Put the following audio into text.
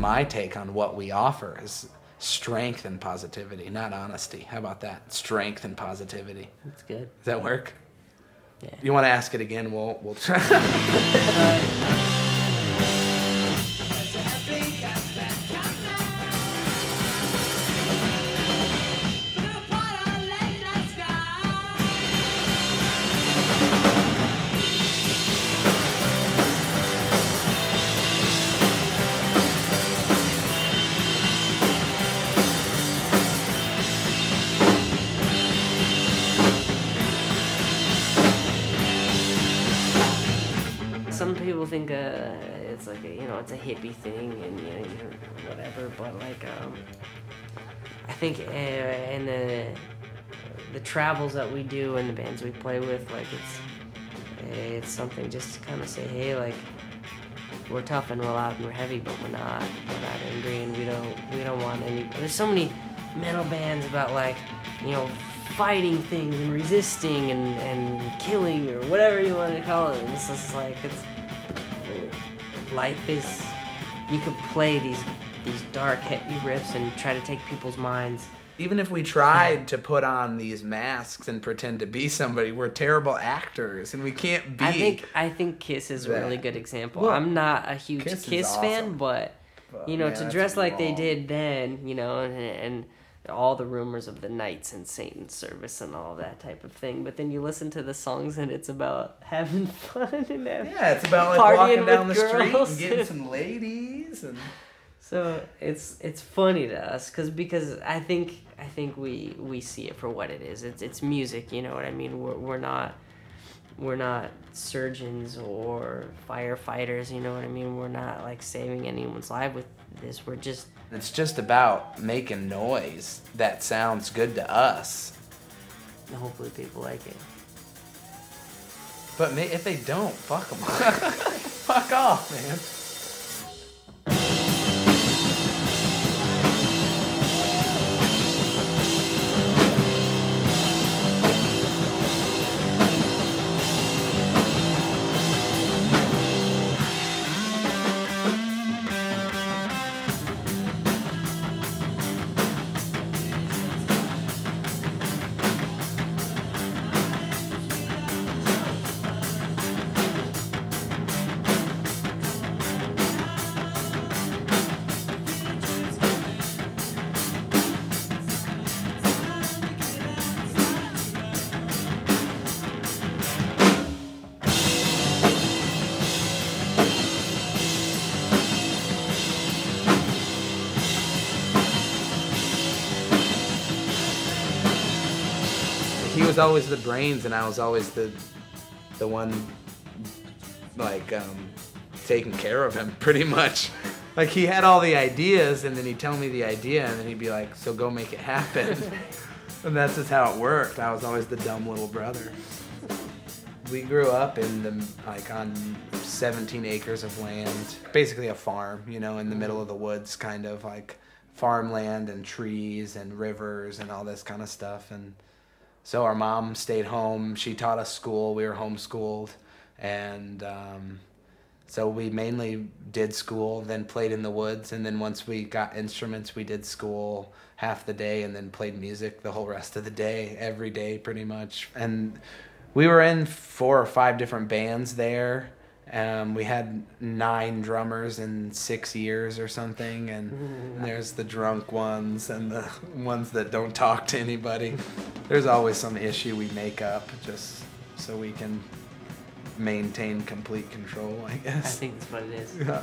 my take on what we offer is strength and positivity, not honesty. How about that? Strength and positivity. That's good. Does that work? Yeah. You want to ask it again? We'll try. Some people think it's like it's a hippie thing and whatever, but like I think in the travels that we do and the bands we play with, like it's something just to kind of say, hey, like we're tough and we're loud and we're heavy, but we're not angry, and we don't want any. There's so many metal bands about like fighting things and resisting and killing or whatever you want to call it. And it's just like life is. You could play these dark, heavy riffs and try to take people's minds. Even if we tried to put on these masks and pretend to be somebody, we're terrible actors, and we can't be. I think Kiss is a really good example. Well, I'm not a huge Kiss awesome. fan, but man, to dress like they did then, and all the rumors of the Knights and Satan's service and all that type of thing. But then you listen to the songs and it's about having fun and it's about like walking down the street and getting some ladies and. So it's funny to us because I think we see it for what it is. It's music, you know what I mean? We're not surgeons or firefighters, you know what I mean? We're not like saving anyone's life with this. It's just about making noise that sounds good to us. Hopefully people like it. But if they don't, fuck them. Fuck off, man. He was always the brains, and I was always the one, like, taking care of him, pretty much. Like, he had all the ideas, and then he'd tell me the idea, and then he'd be like, so go make it happen. And that's just how it worked. I was always the dumb little brother. We grew up on 17 acres of land, basically a farm, in the middle of the woods, kind of like farmland and trees and rivers and all this kind of stuff. And so our mom stayed home. She taught us school. We were homeschooled. And so we mainly did school, then played in the woods. And then once we got instruments, we did school half the day and then played music the whole rest of the day, every day pretty much. And we were in 4 or 5 different bands there. We had 9 drummers in 6 years or something, and there's the drunk ones and the ones that don't talk to anybody. There's always some issue we make up just so we can maintain complete control, I guess. I think that's what it is. Yeah.